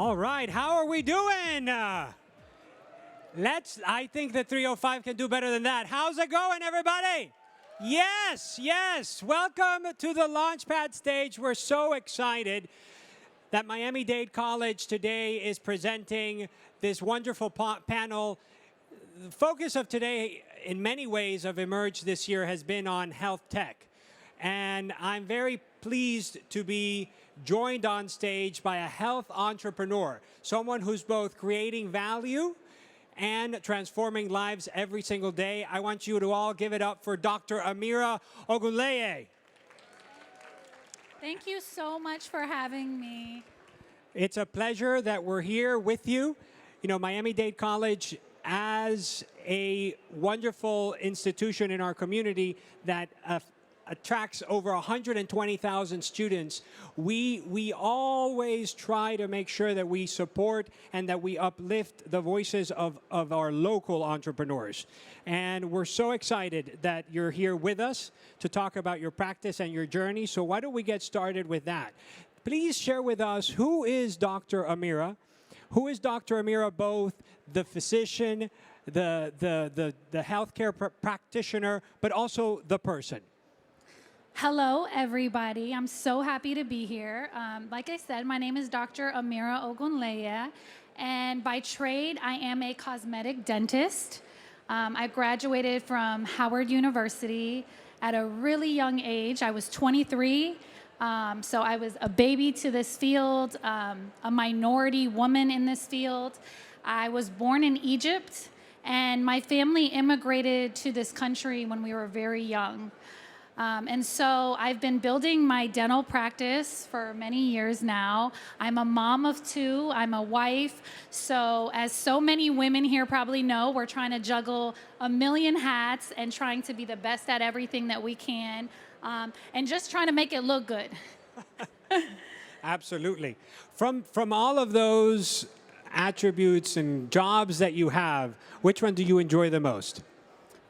All right, how are we doing? I think the 305 can do better than that. How's it going, everybody? Yes. Welcome to the Launchpad stage. We're so excited that Miami Dade College today is presenting this wonderful panel. The focus of today, in many ways, of Emerge this year has been on health tech. And I'm very pleased to be joined on stage by a health entrepreneur, someone who's both creating value and transforming lives every single day. I want you to all give it up for Dr. Amira Ogunleye. Thank you so much for having me. It's a pleasure that we're here with you. You know, Miami Dade College, as a wonderful institution in our community that attracts over 120,000 students, we always try to make sure that we support and that we uplift the voices of our local entrepreneurs. And we're so excited that you're here with us to talk about your practice and your journey. So why don't we get started with that? Please share with us, who is Dr. Amira? Who is Dr. Amira, both the physician, the healthcare practitioner, but also the person? Hello, everybody. I'm so happy to be here. Like I said, my name is Dr. Amira Ogunleye, and by trade, I am a cosmetic dentist. I graduated from Howard University at a really young age. I was 23, so I was a baby to this field, a minority woman in this field. I was born in Egypt, and my family immigrated to this country when we were very young. And so I've been building my dental practice for many years now. I'm a mom of two, I'm a wife. So as so many women here probably know, we're trying to juggle a million hats and trying to be the best at everything that we can, and just trying to make it look good. Absolutely. From all of those attributes and jobs that you have, which one do you enjoy the most?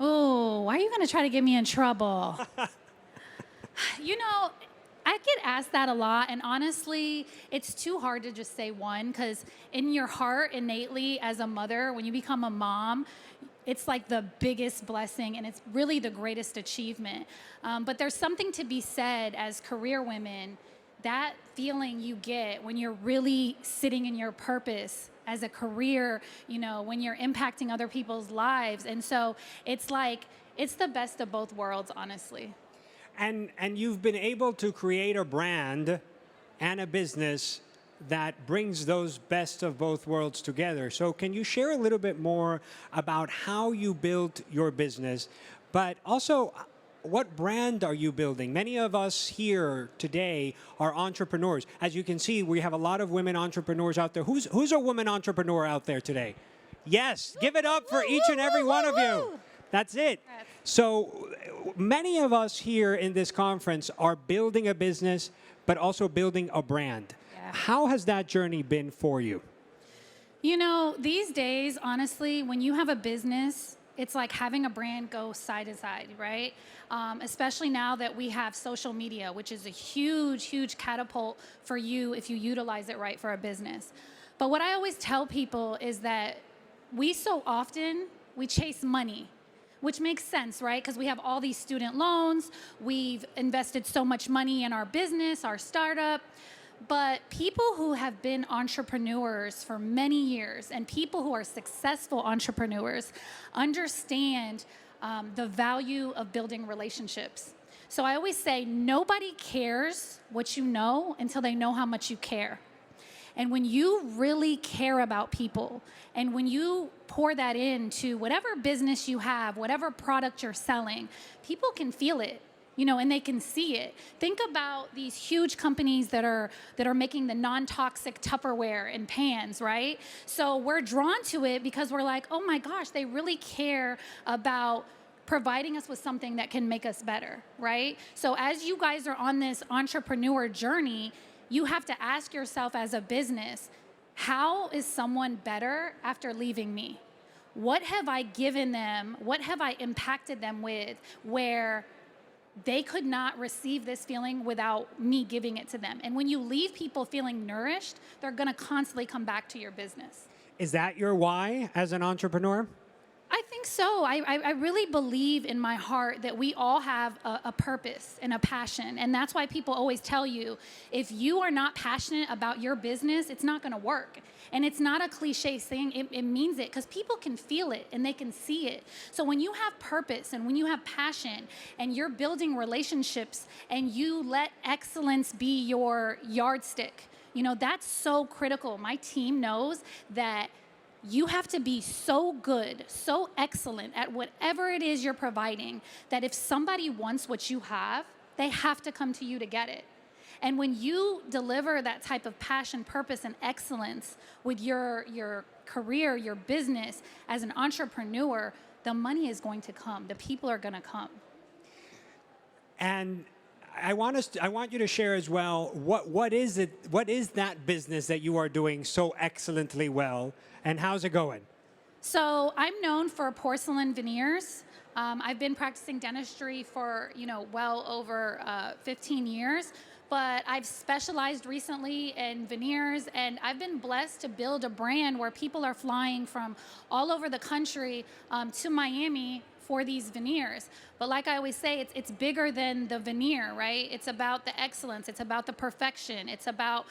Oh, why are you going to try to get me in trouble? You know, I get asked that a lot, and honestly, it's too hard to just say one, because in your heart, innately, as a mother, when you become a mom, it's like the biggest blessing, and it's really the greatest achievement. But there's something to be said as career women, that feeling you get when you're really sitting in your purpose as a career, you know, when you're impacting other people's lives. And so it's like, it's the best of both worlds, honestly. And you've been able to create a brand and a business that brings those best of both worlds together. So can you share a little bit more about how you built your business, but also what brand are you building? Many of us here today are entrepreneurs. As you can see, we have a lot of women entrepreneurs out there. Who's a woman entrepreneur out there today? Yes, give it up for each and every one of you. That's it. So many of us here in this conference are building a business, but also building a brand. Yeah. How has that journey been for you? You know, these days, honestly, when you have a business, it's like having a brand go side to side, right? Especially now that we have social media, which is a huge, huge catapult for you if you utilize it right for a business. But what I always tell people is that we chase money, which makes sense, right? Because we have all these student loans, we've invested so much money in our business, our startup. But people who have been entrepreneurs for many years and people who are successful entrepreneurs understand the value of building relationships. So I always say, nobody cares what you know until they know how much you care. And when you really care about people, and when you pour that into whatever business you have, whatever product you're selling, people can feel it. You know, and they can see it. Think about these huge companies that are making the non-toxic Tupperware and pans, right? So we're drawn to it because we're like, oh my gosh, they really care about providing us with something that can make us better, right? So as you guys are on this entrepreneur journey, you have to ask yourself as a business, how is someone better after leaving me? What have I given them? What have I impacted them with where they could not receive this feeling without me giving it to them. And when you leave people feeling nourished, they're going to constantly come back to your business. Is that your why as an entrepreneur? I think so. I really believe in my heart that we all have a purpose and a passion. And that's why people always tell you, if you are not passionate about your business, it's not going to work. And it's not a cliche thing. It means it, because people can feel it and they can see it. So when you have purpose and when you have passion and you're building relationships and you let excellence be your yardstick, that's so critical. My team knows that you have to be so good, so excellent at whatever it is you're providing, that if somebody wants what you have, they have to come to you to get it. And when you deliver that type of passion, purpose, and excellence with your career, your business as an entrepreneur, the money is going to come. The people are going to come. And I want you to share as well, what is that business that you are doing so excellently well, and how's it going? So I'm known for porcelain veneers. I've been practicing dentistry for well over 15 years, but I've specialized recently in veneers, and I've been blessed to build a brand where people are flying from all over the country to Miami for these veneers. But like I always say, it's bigger than the veneer, right? It's about the excellence. It's about the perfection. It's about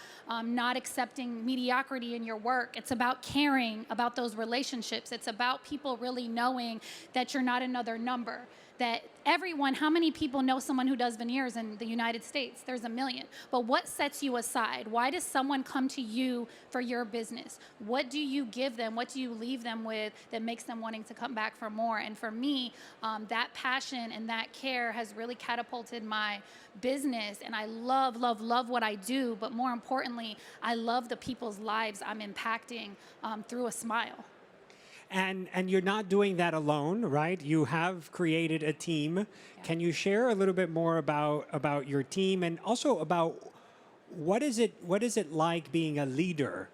not accepting mediocrity in your work. It's about caring about those relationships. It's about people really knowing that you're not another number. That how many people know someone who does veneers in the United States? There's 1 million. But what sets you aside? Why does someone come to you for your business? What do you give them? What do you leave them with that makes them wanting to come back for more? And for me, that passion and that care has really catapulted my business. And I love, love, love what I do. But more importantly, I love the people's lives I'm impacting through a smile. And you're not doing that alone, right? You have created a team. Yeah. Can you share a little bit more about your team, and also about what is it like being a leader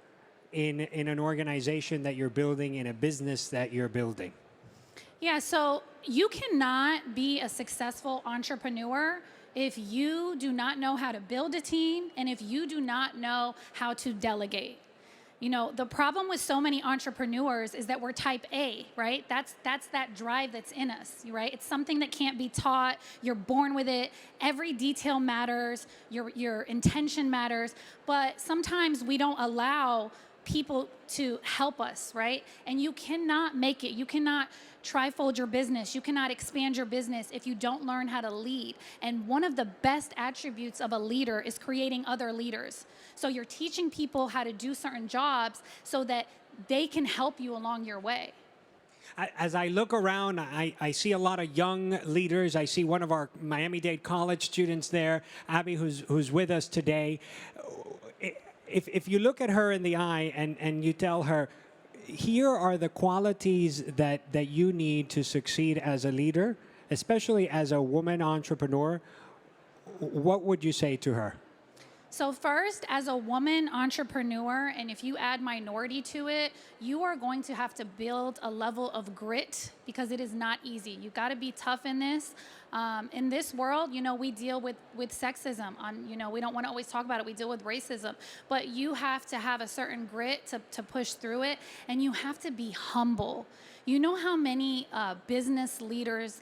in an organization that you're building, in a business that you're building? Yeah, so you cannot be a successful entrepreneur if you do not know how to build a team and if you do not know how to delegate. The problem with so many entrepreneurs is that we're type A, right? That's that drive that's in us, right? It's something that can't be taught. You're born with it. Every detail matters. Your intention matters. But sometimes we don't allow people to help us, right? And you cannot make it. You cannot trifold your business. You cannot expand your business if you don't learn how to lead. And one of the best attributes of a leader is creating other leaders. So you're teaching people how to do certain jobs so that they can help you along your way. As I look around, I see a lot of young leaders. I see one of our Miami Dade College students there, Abby, who's with us today. If you look at her in the eye and you tell her, here are the qualities that you need to succeed as a leader, especially as a woman entrepreneur, what would you say to her? So first, as a woman entrepreneur, and if you add minority to it, you are going to have to build a level of grit, because it is not easy. You got to be tough in this. In this world, we deal with sexism. We don't want to always talk about it. We deal with racism. But you have to have a certain grit to push through it, and you have to be humble. You know how many business leaders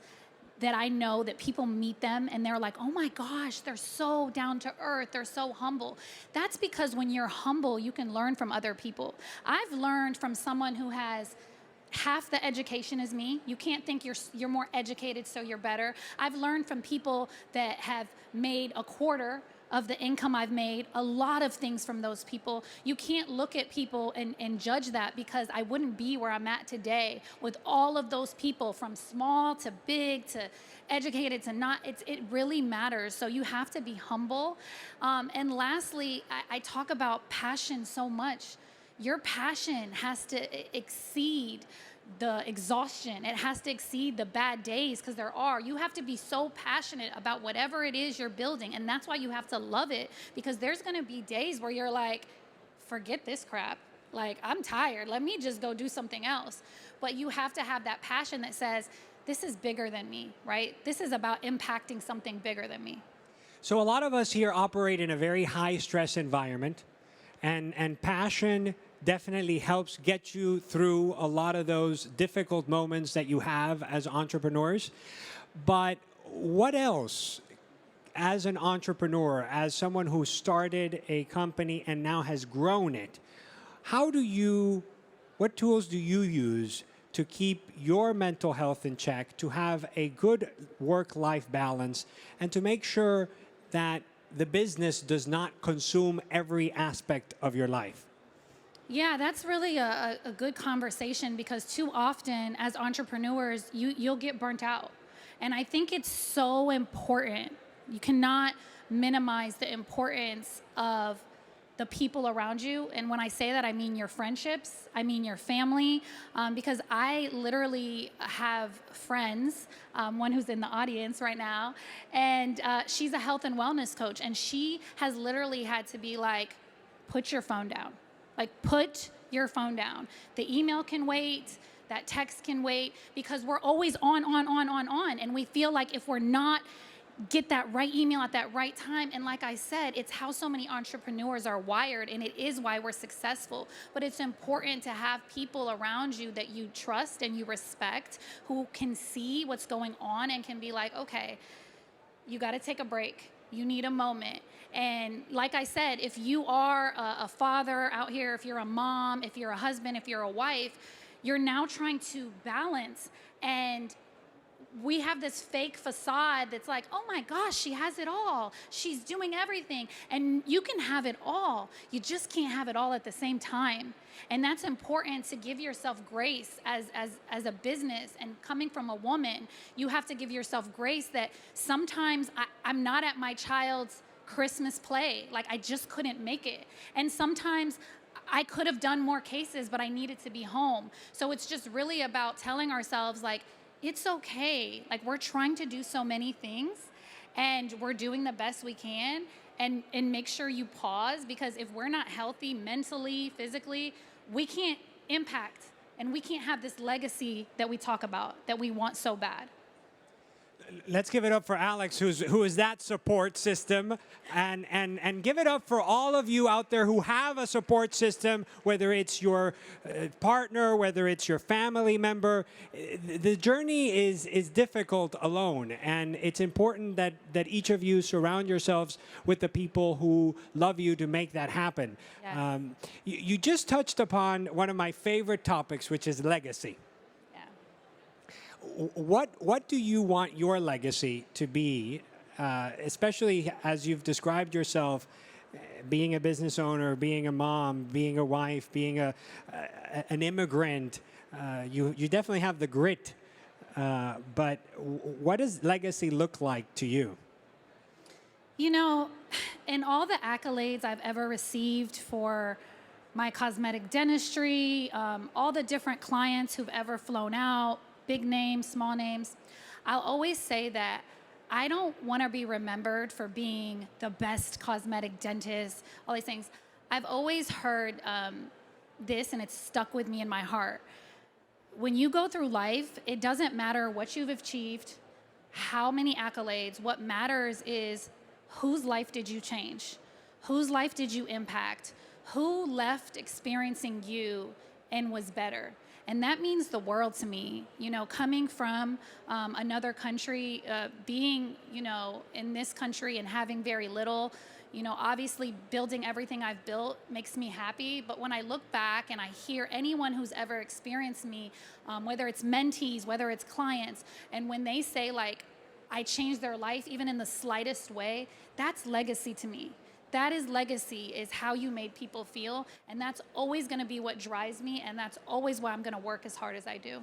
that I know that people meet them and they're like, oh my gosh, they're so down to earth, they're so humble. That's because when you're humble, you can learn from other people. I've learned from someone who has half the education as me. You can't think you're more educated, so you're better. I've learned from people that have made a quarter of the income I've made, a lot of things from those people. You can't look at people and judge that, because I wouldn't be where I'm at today with all of those people, from small to big to educated to not. It really matters. So you have to be humble. And lastly, I talk about passion so much. Your passion has to exceed the exhaustion. It has to exceed the bad days, because you have to be so passionate about whatever it is you're building. And that's why you have to love it, because there's going to be days where you're like, forget this crap. Like, I'm tired. Let me just go do something else. But you have to have that passion that says, this is bigger than me, right? This is about impacting something bigger than me. So a lot of us here operate in a very high stress environment, and passion definitely helps get you through a lot of those difficult moments that you have as entrepreneurs. But what else, as an entrepreneur, as someone who started a company and now has grown it, what tools do you use to keep your mental health in check, to have a good work-life balance, and to make sure that the business does not consume every aspect of your life? Yeah, that's really a good conversation, because too often as entrepreneurs, you'll get burnt out. And I think it's so important. You cannot minimize the importance of the people around you. And when I say that, I mean your friendships, I mean your family, because I literally have friends, one who's in the audience right now, and she's a health and wellness coach, and she has literally had to be like, put your phone down. Like, put your phone down. The email can wait, that text can wait, because we're always on. And we feel like if we're not get that right email at that right time. And like I said, it's how so many entrepreneurs are wired, and it is why we're successful. But it's important to have people around you that you trust and you respect, who can see what's going on and can be like, okay, you got to take a break. You need a moment. And like I said, if you are a father out here, if you're a mom, if you're a husband, if you're a wife, you're now trying to balance. And we have this fake facade that's like, oh my gosh, she has it all. She's doing everything. And you can have it all. You just can't have it all at the same time. And that's important, to give yourself grace as a business. And coming from a woman, you have to give yourself grace that sometimes I'm not at my child's Christmas play. Like, I just couldn't make it. And sometimes I could have done more cases, but I needed to be home. So it's just really about telling ourselves, like, it's okay. Like, we're trying to do so many things, and we're doing the best we can. And make sure you pause, because if we're not healthy mentally, physically, we can't impact, and we can't have this legacy that we talk about, that we want so bad. Let's give it up for Alex, who is that support system, and give it up for all of you out there who have a support system, whether it's your partner, whether it's your family member. The journey is difficult alone, and it's important that each of you surround yourselves with the people who love you to make that happen. Yes. You just touched upon one of my favorite topics, which is legacy. What do you want your legacy to be, especially as you've described yourself, being a business owner, being a mom, being a wife, being an immigrant? You definitely have the grit, but what does legacy look like to you? You know, in all the accolades I've ever received for my cosmetic dentistry, all the different clients who've ever flown out, big names, small names, I'll always say that I don't want to be remembered for being the best cosmetic dentist, all these things. I've always heard this, and it's stuck with me in my heart. When you go through life, it doesn't matter what you've achieved, how many accolades. What matters is, whose life did you change? Whose life did you impact? Who left experiencing you and was better? And that means the world to me. You know, coming from another country, being, you know, in this country and having very little, you know, obviously building everything I've built makes me happy. But when I look back and I hear anyone who's ever experienced me, whether it's mentees, whether it's clients, and when they say, like, I changed their life even in the slightest way, that's legacy to me. That is legacy, is how you made people feel. And that's always going to be what drives me. And that's always why I'm going to work as hard as I do.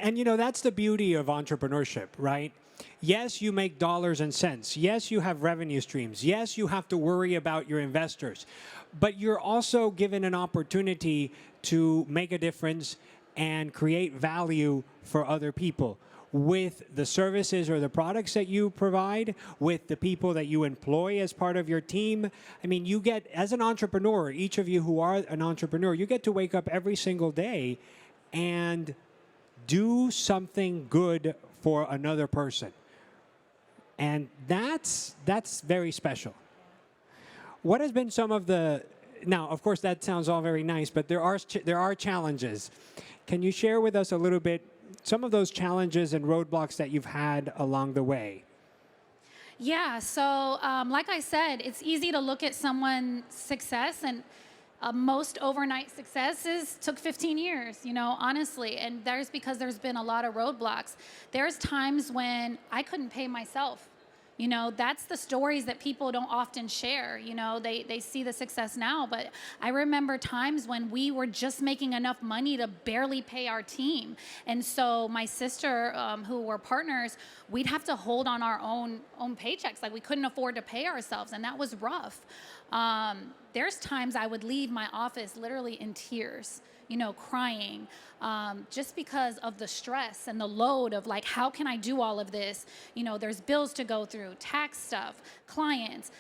And, you know, that's the beauty of entrepreneurship, right? Yes, you make dollars and cents. Yes, you have revenue streams. Yes, you have to worry about your investors. But you're also given an opportunity to make a difference and create value for other people, with the services or the products that you provide, with the people that you employ as part of your team. I mean, you get, as an entrepreneur, each of you who are an entrepreneur, you get to wake up every single day and do something good for another person. And that's very special. What has been some of the, now, of course, that sounds all very nice, but there are challenges. Can you share with us a little bit some of those challenges and roadblocks that you've had along the way? Yeah, so like I said, it's easy to look at someone's success, and most overnight successes took 15 years, you know, honestly. And because there's been a lot of roadblocks. There's times when I couldn't pay myself. You know, that's the stories that people don't often share. You know, they see the success now, but I remember times when we were just making enough money to barely pay our team. And so my sister, who were partners, we'd have to hold on our own paychecks. Like, we couldn't afford to pay ourselves, and that was rough. There's times I would leave my office literally in tears, you know, crying, just because of the stress and the load of, like, how can I do all of this? You know, there's bills to go through, tax stuff, clients,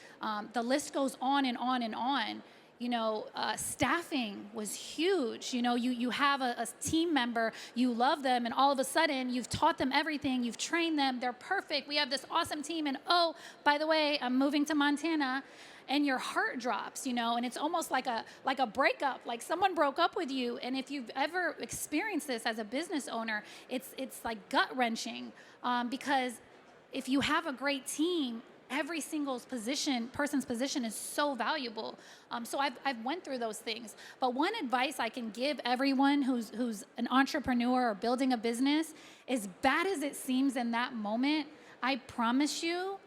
the list goes on and on and on. You know, staffing was huge. You know, you have a team member, you love them, and all of a sudden you've taught them everything, you've trained them, they're perfect, we have this awesome team, and oh, by the way, I'm moving to Montana. And your heart drops, you know, and it's almost like a breakup, like someone broke up with you. And if you've ever experienced this as a business owner, it's like gut-wrenching, because if you have a great team, every single person's position is so valuable. So I've went through those things. But one advice I can give everyone who's an entrepreneur or building a business, as bad as it seems in that moment, I promise you,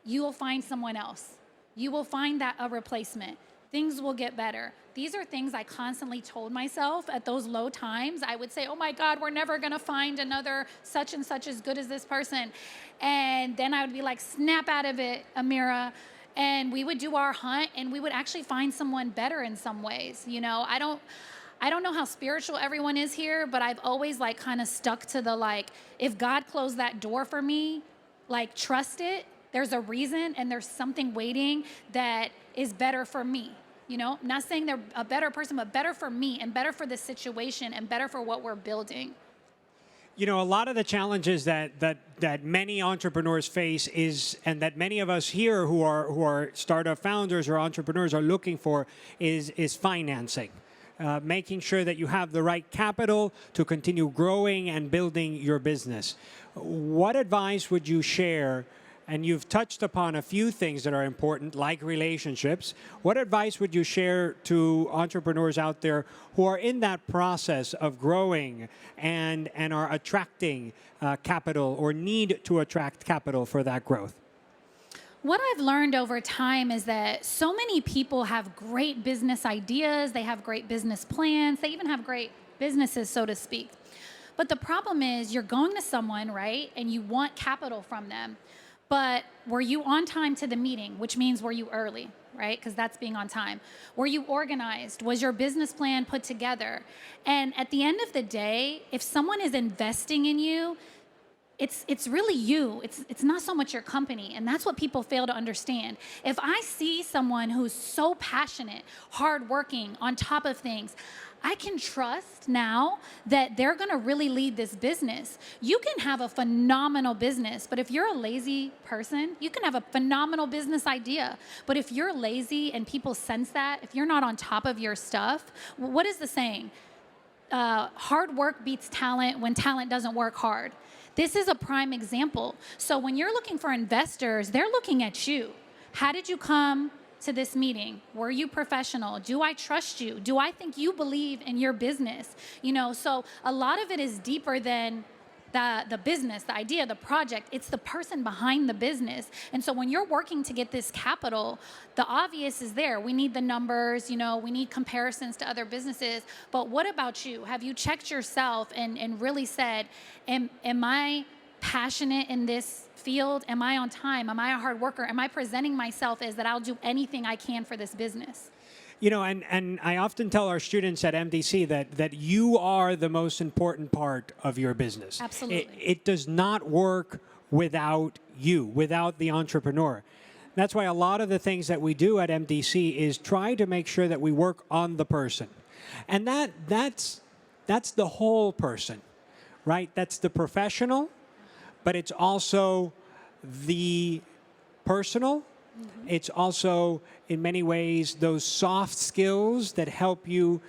you will find someone else. You will find that a replacement. Things will get better. These are things I constantly told myself at those low times. I would say, oh my God, we're never gonna find another such and such as good as this person. And then I would be like, snap out of it, Amira. And we would do our hunt, and we would actually find someone better in some ways. You know, I don't know how spiritual everyone is here, but I've always like kind of stuck to the, like, if God closed that door for me, like, trust it. There's a reason, and there's something waiting that is better for me. You know, I'm not saying they're a better person, but better for me and better for the situation and better for what we're building. You know, a lot of the challenges that many entrepreneurs face and that many of us here who are startup founders or entrepreneurs are looking for is financing. Making sure that you have the right capital to continue growing and building your business. What advice would you share? And you've touched upon a few things that are important, like relationships. What advice would you share to entrepreneurs out there who are in that process of growing and are attracting capital or need to attract capital for that growth? What I've learned over time is that so many people have great business ideas, they have great business plans, they even have great businesses, so to speak. But the problem is you're going to someone, right, and you want capital from them. But were you on time to the meeting, which means were you early, right? Because that's being on time. Were you organized? Was your business plan put together? And at the end of the day, if someone is investing in you, it's really you. It's not so much your company. And that's what people fail to understand. If I see someone who's so passionate, hardworking, on top of things, I can trust now that they're gonna really lead this business. You can have a phenomenal business, but if you're a lazy person, you can have a phenomenal business idea. But if you're lazy and people sense that, if you're not on top of your stuff, what is the saying? Hard work beats talent when talent doesn't work hard. This is a prime example. So when you're looking for investors, they're looking at you. How did you come to this meeting? Were you professional? Do I trust you? Do I think you believe in your business? You know, so a lot of it is deeper than the business, the idea, the project. It's the person behind the business. And so when you're working to get this capital, the obvious is there. We need the numbers, you know, we need comparisons to other businesses. But what about you? Have you checked yourself and really said, am I passionate in this field? Am I on time? Am I a hard worker? Am I presenting myself as that I'll do anything I can for this business? You know, and I often tell our students at MDC that you are the most important part of your business. Absolutely. It does not work without you, without the entrepreneur. That's why a lot of the things that we do at MDC is try to make sure that we work on the person. And that's the whole person. right? That's the professional, but it's also the personal. It's also, in many ways, those soft skills that help you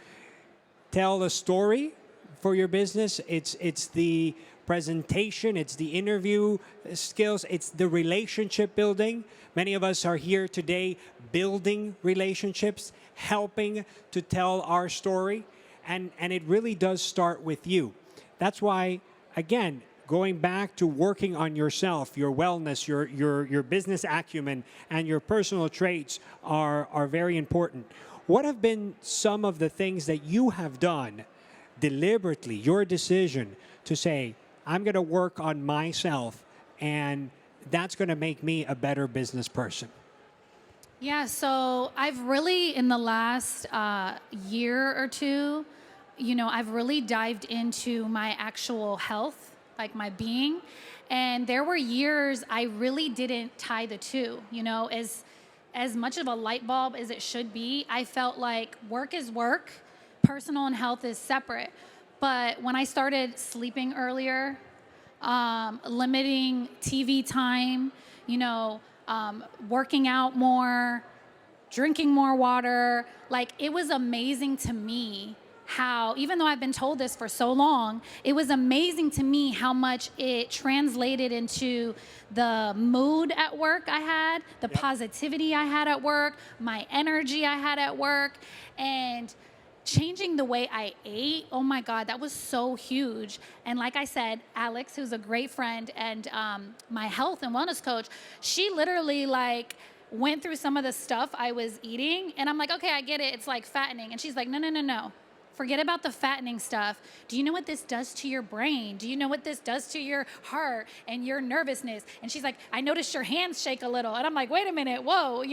tell a story for your business. It's the presentation, it's the interview skills, it's the relationship building. Many of us are here today building relationships, helping to tell our story, and it really does start with you. That's why, again, going back to working on yourself, your wellness, your business acumen, and your personal traits are very important. What have been some of the things that you have done deliberately, your decision to say, I'm going to work on myself, and that's going to make me a better business person? Yeah, so I've really, in the last year or two, I've really dived into my actual health, like my being. And there were years I really didn't tie the two, as much of a light bulb as it should be. I felt like work is work, personal and health is separate. But when I started sleeping earlier, limiting TV time, working out more, drinking more water, like it was amazing to me how, even though I've been told this for so long, it was amazing to me how much it translated into the mood at work I had, the positivity I had at work, my energy I had at work, and changing the way I ate. Oh my God, that was so huge. And like I said, Alex, who's a great friend and my health and wellness coach, she literally went through some of the stuff I was eating, and I'm like, okay, I get it. It's like fattening. And she's like, no. Forget about the fattening stuff. Do you know what this does to your brain? Do you know what this does to your heart and your nervousness? And she's like, I noticed your hands shake a little. And I'm like, wait a minute, whoa,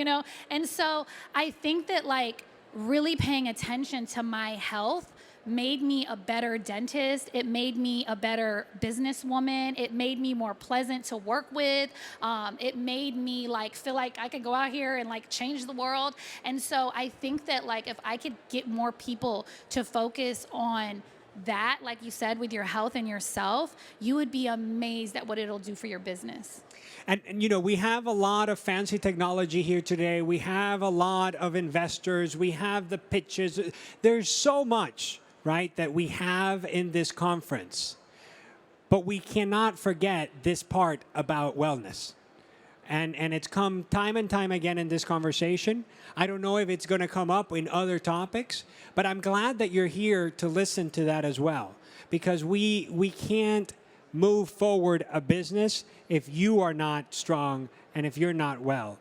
And so I think that really paying attention to my health made me a better dentist. It made me a better businesswoman. It made me more pleasant to work with. It made me feel like I could go out here and change the world. And so I think that if I could get more people to focus on that, like you said, with your health and yourself, you would be amazed at what it'll do for your business. And we have a lot of fancy technology here today. We have a lot of investors. We have the pitches. There's so much, right, that we have in this conference. But we cannot forget this part about wellness. And it's come time and time again in this conversation. I don't know if it's going to come up in other topics, but I'm glad that you're here to listen to that as well. Because we can't move forward a business if you are not strong and if you're not well.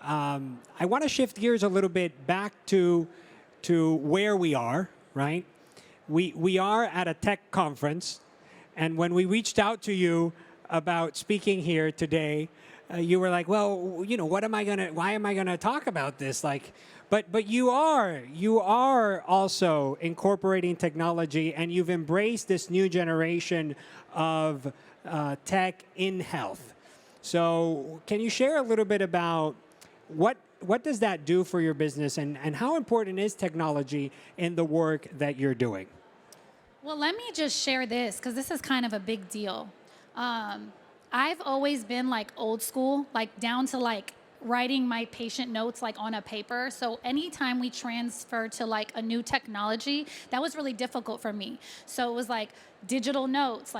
I want to shift gears a little bit back to where we are, right? We are at a tech conference, and when we reached out to you about speaking here today, you were like, well, why am I gonna talk about this? But you are also incorporating technology, and you've embraced this new generation of tech in health. So can you share a little bit about what does that do for your business, and how important is technology in the work that you're doing? Well, let me just share this, because this is kind of a big deal. I've always been old school, down to writing my patient notes on a paper. So anytime we transfer to a new technology, that was really difficult for me. So it was digital notes,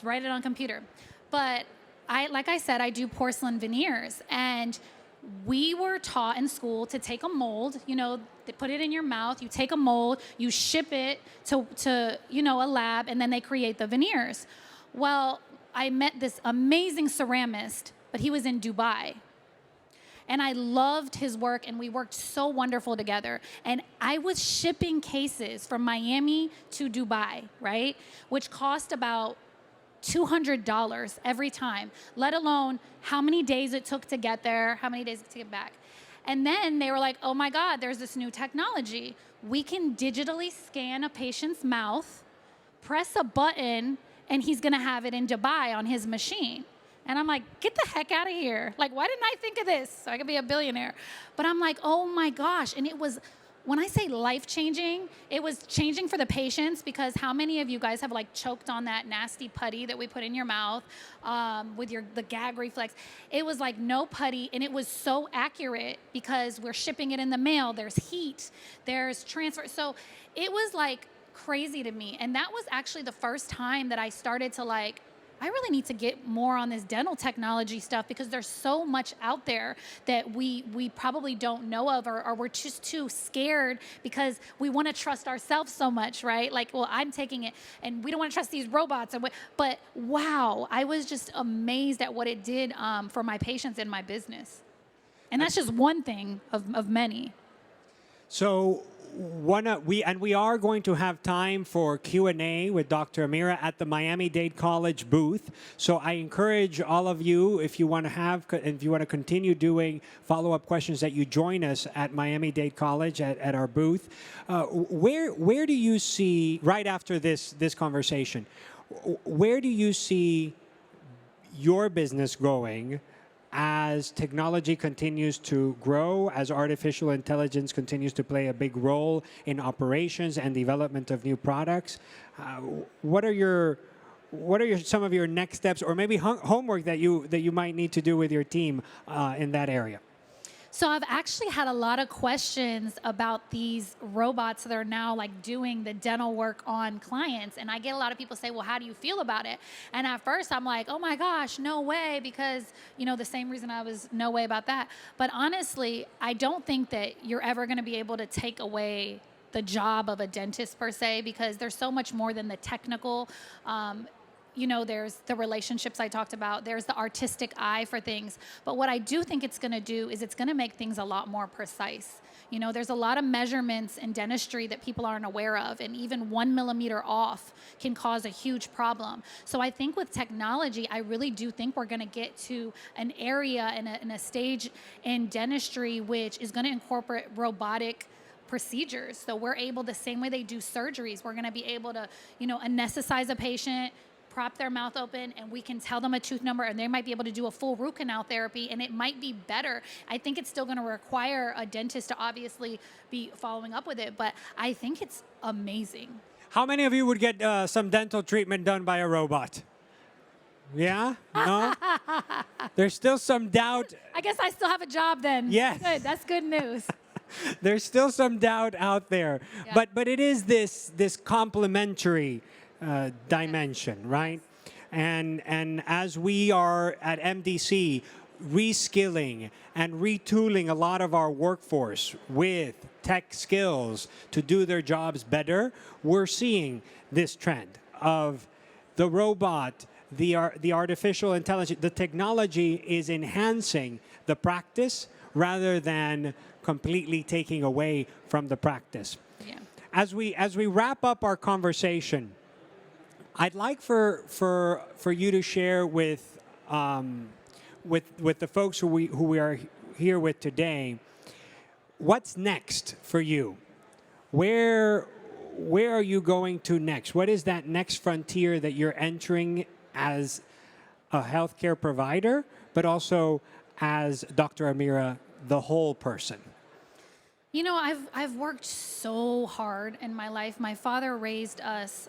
write it on computer. But like I said, I do porcelain veneers, and we were taught in school to take a mold, they put it in your mouth, you take a mold, you ship it to a lab, and then they create the veneers. Well, I met this amazing ceramist, but he was in Dubai. And I loved his work, and we worked so wonderful together. And I was shipping cases from Miami to Dubai, right? Which cost about $200 every time, let alone how many days it took to get there, how many days it took to get back. And then they were like, oh my God, there's this new technology. We can digitally scan a patient's mouth, press a button, and he's gonna have it in Dubai on his machine. And I'm like, get the heck out of here. Why didn't I think of this? So I could be a billionaire. But I'm like, oh my gosh. And it was when I say life-changing, it was changing for the patients, because how many of you guys have like choked on that nasty putty that we put in your mouth with the gag reflex? It was like no putty, and it was so accurate because we're shipping it in the mail. There's heat, there's transfer. So it was like crazy to me. And that was actually the first time that I started to like, I really need to get more on this dental technology stuff, because there's so much out there that we probably don't know of, or we're just too scared because we want to trust ourselves so much, right? Like, well, I'm taking it and we don't want to trust these robots. But wow, I was just amazed at what it did for my patients in my business. And that's just one thing of many. So we are going to have time for Q&A with Dr. Amira at the Miami Dade College booth. So I encourage all of you, if you want to continue doing follow-up questions, that you join us at Miami Dade College at our booth. Where do you see, right after this conversation, where do you see your business going as technology continues to grow, as artificial intelligence continues to play a big role in operations and development of new products? What are some of your next steps, or maybe homework that you might need to do with your team in that area? So I've actually had a lot of questions about these robots that are now like doing the dental work on clients. And I get a lot of people say, well, how do you feel about it? And at first I'm like, oh my gosh, no way, because, the same reason I was no way about that. But honestly, I don't think that you're ever going to be able to take away the job of a dentist per se, because there's so much more than the technical. There's the relationships I talked about. There's the artistic eye for things. But what I do think it's going to do is it's going to make things a lot more precise. There's a lot of measurements in dentistry that people aren't aware of, and even 1 millimeter off can cause a huge problem. So I think with technology, I really do think we're going to get to an area and a stage in dentistry which is going to incorporate robotic procedures. So we're able, the same way they do surgeries, we're going to be able to, anesthetize a patient, prop their mouth open, and we can tell them a tooth number, and they might be able to do a full root canal therapy, and it might be better. I think it's still going to require a dentist to obviously be following up with it, but I think it's amazing. How many of you would get some dental treatment done by a robot? Yeah? No? There's still some doubt. I guess I still have a job then. Yes. Good. That's good news. There's still some doubt out there. Yeah. But it is this complementary dimension, right? And as we are at MDC reskilling and retooling a lot of our workforce with tech skills to do their jobs better, we're seeing this trend of the robot, the artificial intelligence, the technology is enhancing the practice rather than completely taking away from the practice. Yeah. As we wrap up our conversation, I'd like for you to share with the folks who we are here with today, what's next for you? Where are you going to next? What is that next frontier that you're entering as a healthcare provider, but also as Dr. Amira, the whole person? I've worked so hard in my life. My father raised us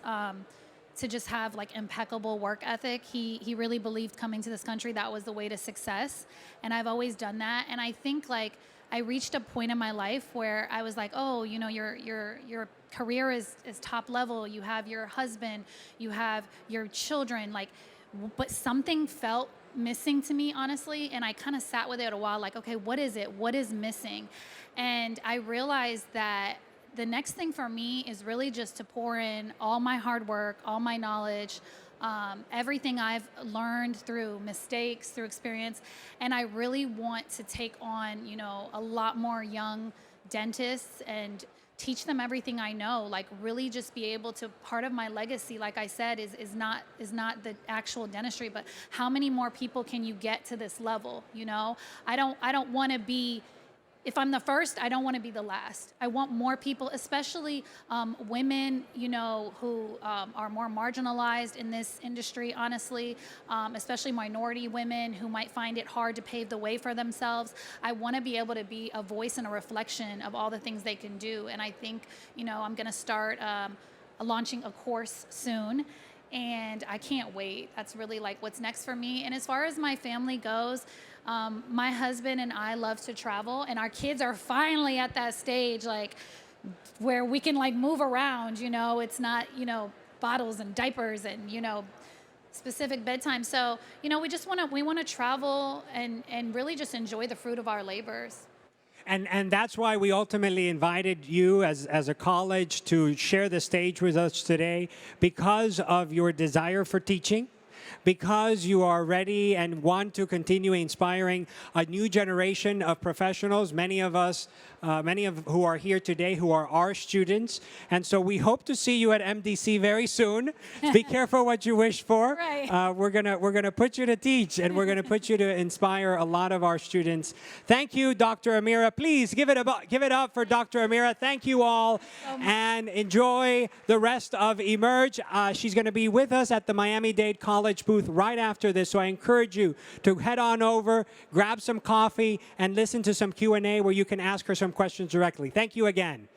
to just have like impeccable work ethic. He really believed coming to this country, that was the way to success. And I've always done that. And I think like I reached a point in my life where I was like, oh, your career is top level. You have your husband, you have your children, but something felt missing to me, honestly. And I kind of sat with it a while, like, okay, what is it? What is missing? And I realized that the next thing for me is really just to pour in all my hard work, all my knowledge, everything I've learned through mistakes, through experience. And I really want to take on, a lot more young dentists and teach them everything I know, like really just be able to, part of my legacy, like I said, is not the actual dentistry, but how many more people can you get to this level? I don't want to be if I'm the first, I don't want to be the last. I want more people, especially women, you know, who are more marginalized in this industry, honestly, especially minority women who might find it hard to pave the way for themselves. I want to be able to be a voice and a reflection of all the things they can do. And I think, you know, I'm going to start launching a course soon. And I can't wait. That's really like what's next for me. And as far as my family goes, my husband and I love to travel, and our kids are finally at that stage, like where we can like move around, you know, it's not, you know, bottles and diapers and, you know, specific bedtime. So, you know, we want to travel and really just enjoy the fruit of our labors. And that's why we ultimately invited you as a college to share the stage with us today, because of your desire for teaching, because you are ready and want to continue inspiring a new generation of professionals, many of who are here today who are our students. And so we hope to see you at MDC very soon. Be careful what you wish for. Right. We're gonna put you to teach, and we're gonna put you to inspire a lot of our students. Thank you, Dr. Amira. Please give it up for Dr. Amira. Thank you all, and enjoy the rest of Emerge. She's gonna be with us at the Miami Dade College booth right after this, so I encourage you to head on over, grab some coffee, and listen to some Q&A where you can ask her some questions directly. Thank you again.